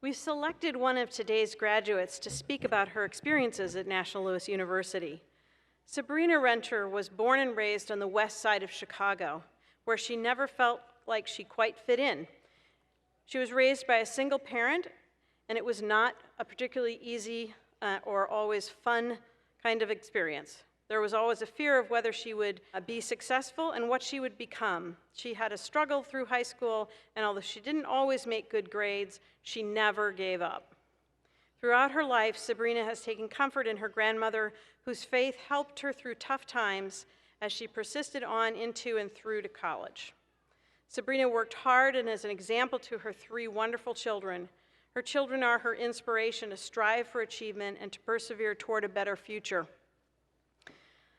We selected one of today's graduates to speak about her experiences at National Louis University. Sabrina Rencher was born and raised on the west side of Chicago, where she never felt like she quite fit in. She was raised by a single parent, and it was not a particularly easy or always fun kind of experience. There was always a fear of whether she would be successful and what she would become. She had a struggle through high school, and although she didn't always make good grades, she never gave up. Throughout her life, Sabrina has taken comfort in her grandmother, whose faith helped her through tough times as she persisted on into and through to college. Sabrina worked hard and is an example to her 3 wonderful children. Her children are her inspiration to strive for achievement and to persevere toward a better future.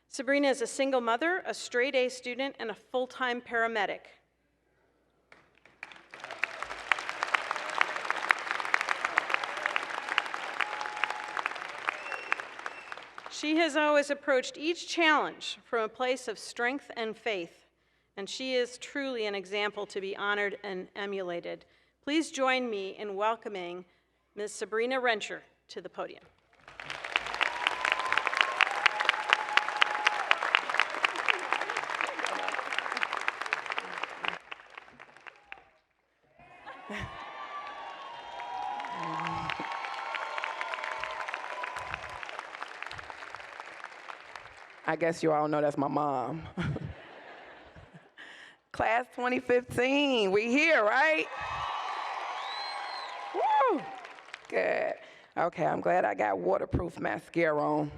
Sabrina is a single mother, a straight-A student, and a full-time paramedic. She has always approached each challenge from a place of strength and faith, and she is truly an example to be honored and emulated. Please join me in welcoming Ms. Sabrina Rencher to the podium. I guess you all know that's my mom. Class 2015, we here, right? Woo! Good. Okay, I'm glad I got waterproof mascara on.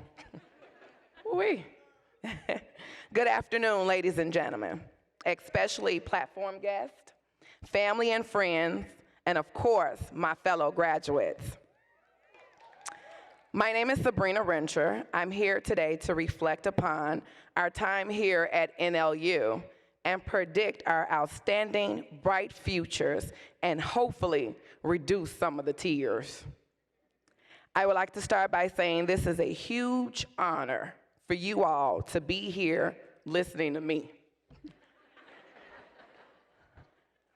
Woo-wee. Good afternoon, ladies and gentlemen, especially platform guests, family and friends, and of course, my fellow graduates. My name is Sabrina Rencher. I'm here today to reflect upon our time here at NLU and predict our outstanding, bright futures and hopefully reduce some of the tears. I would like to start by saying this is a huge honor for you all to be here listening to me.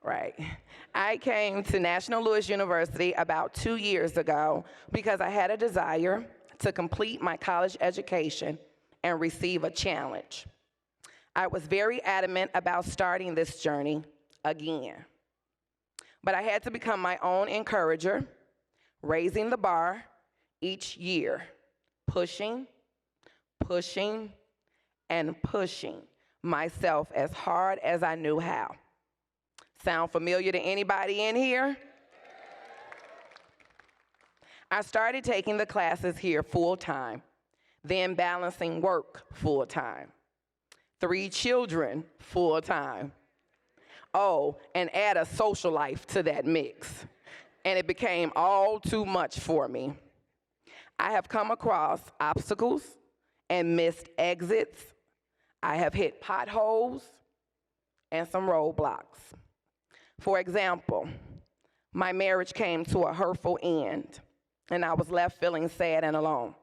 Right. I came to National Louis University about 2 years ago because I had a desire to complete my college education and receive a challenge. I was very adamant about starting this journey again. But I had to become my own encourager, raising the bar each year, pushing, and pushing myself as hard as I knew how. Sound familiar to anybody in here? I started taking the classes here full-time, then balancing work full-time, 3 children full-time. Oh, and add a social life to that mix. And it became all too much for me. I have come across obstacles and missed exits. I have hit potholes and some roadblocks. For example, my marriage came to a hurtful end, and I was left feeling sad and alone.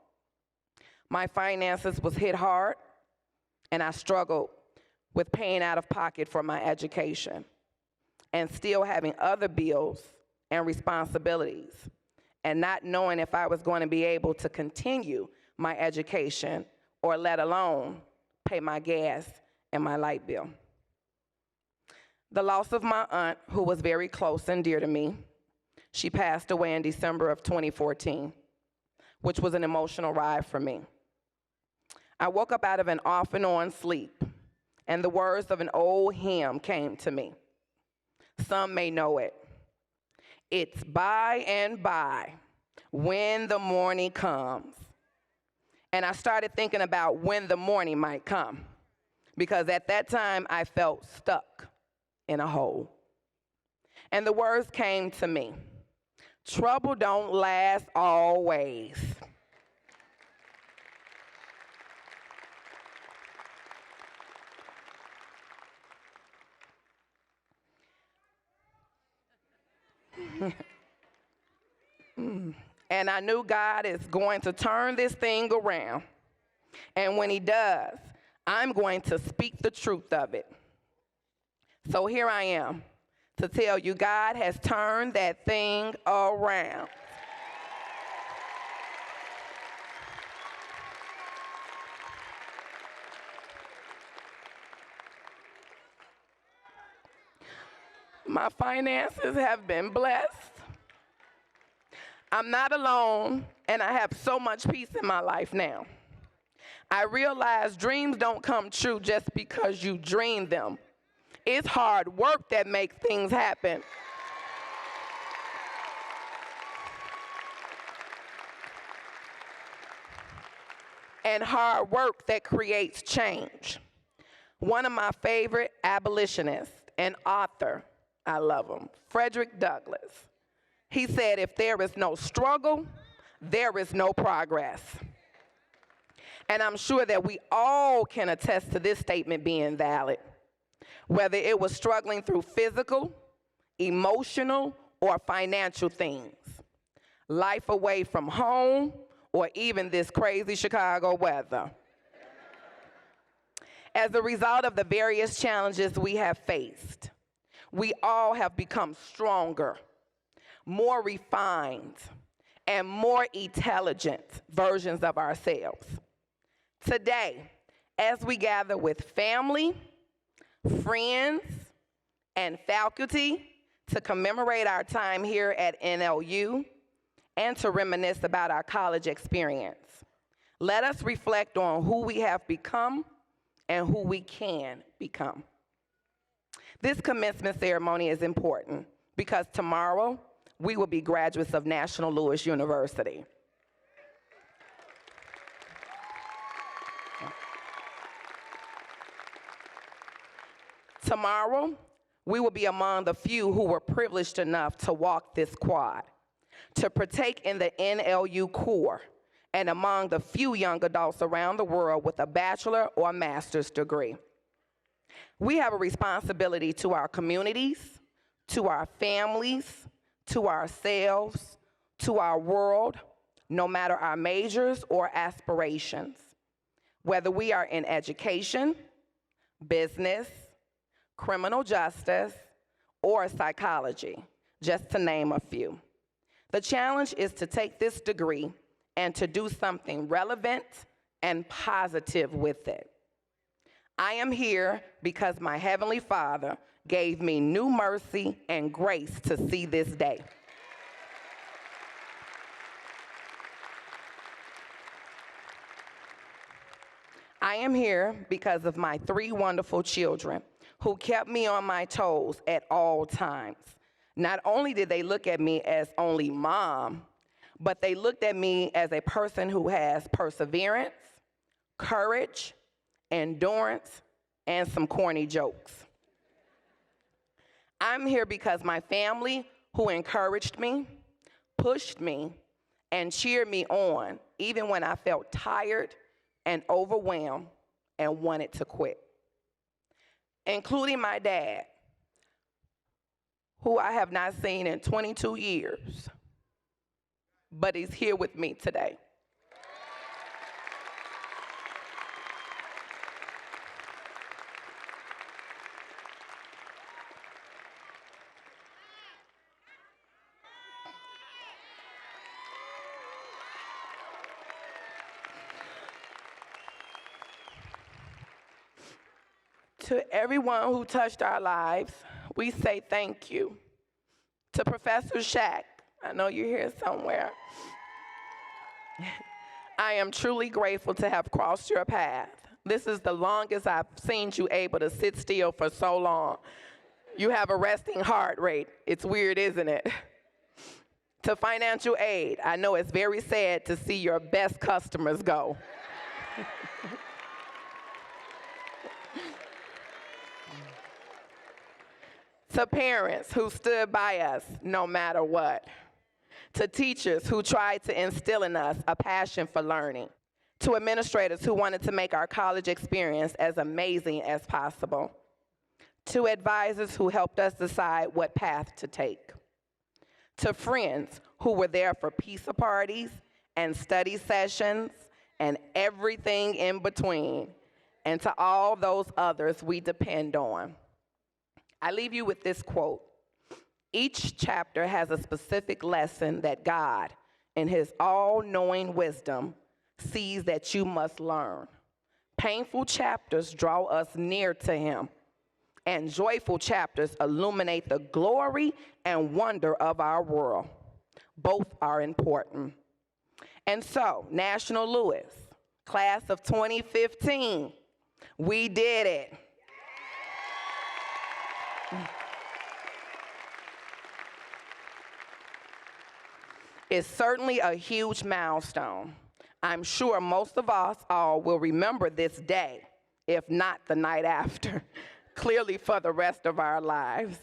My finances was hit hard, and I struggled with paying out of pocket for my education and still having other bills and responsibilities and not knowing if I was going to be able to continue my education or let alone pay my gas and my light bill. The loss of my aunt, who was very close and dear to me, she passed away in December of 2014, which was an emotional ride for me. I woke up out of an off and on sleep, and the words of an old hymn came to me. Some may know it. It's by and by when the morning comes. And I started thinking about when the morning might come, because at that time I felt stuck in a hole. And the words came to me. Trouble don't last always. And I knew God is going to turn this thing around. And when he does, I'm going to speak the truth of it. So here I am, to tell you God has turned that thing around. My finances have been blessed. I'm not alone, and I have so much peace in my life now. I realize dreams don't come true just because you dream them. It's hard work that makes things happen. And hard work that creates change. One of my favorite abolitionists and author, I love him, Frederick Douglass. He said, if there is no struggle, there is no progress. And I'm sure that we all can attest to this statement being valid. Whether it was struggling through physical, emotional, or financial things, life away from home, or even this crazy Chicago weather. As a result of the various challenges we have faced, we all have become stronger, more refined, and more intelligent versions of ourselves. Today, as we gather with family, friends, and faculty to commemorate our time here at NLU and to reminisce about our college experience, let us reflect on who we have become and who we can become. This commencement ceremony is important because tomorrow we will be graduates of National Louis University. Tomorrow, we will be among the few who were privileged enough to walk this quad, to partake in the NLU core, and among the few young adults around the world with a bachelor or master's degree. We have a responsibility to our communities, to our families, to ourselves, to our world, no matter our majors or aspirations. Whether we are in education, business, criminal justice, or psychology, just to name a few. The challenge is to take this degree and to do something relevant and positive with it. I am here because my Heavenly Father gave me new mercy and grace to see this day. I am here because of my 3 wonderful children who kept me on my toes at all times. Not only did they look at me as only mom, but they looked at me as a person who has perseverance, courage, endurance, and some corny jokes. I'm here because my family, who encouraged me, pushed me, and cheered me on, even when I felt tired and overwhelmed and wanted to quit. Including my dad, who I have not seen in 22 years, but he's here with me today. To everyone who touched our lives, we say thank you. To Professor Shack, I know you're here somewhere. I am truly grateful to have crossed your path. This is the longest I've seen you able to sit still for so long. You have a resting heart rate. It's weird, isn't it? To financial aid, I know it's very sad to see your best customers go. To parents who stood by us no matter what. To teachers who tried to instill in us a passion for learning. To administrators who wanted to make our college experience as amazing as possible. To advisors who helped us decide what path to take. To friends who were there for pizza parties and study sessions and everything in between. And to all those others we depend on. I leave you with this quote Each chapter has a specific lesson that God, in his all-knowing wisdom, sees that you must learn. Painful chapters draw us near to him, and joyful chapters illuminate the glory and wonder of our world. Both are important. And so, National Louis, class of 2015, we did it. It's certainly a huge milestone. I'm sure most of us all will remember this day, if not the night after, clearly for the rest of our lives.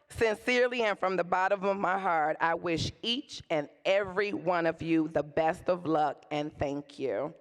Sincerely and from the bottom of my heart, I wish each and every one of you the best of luck and thank you.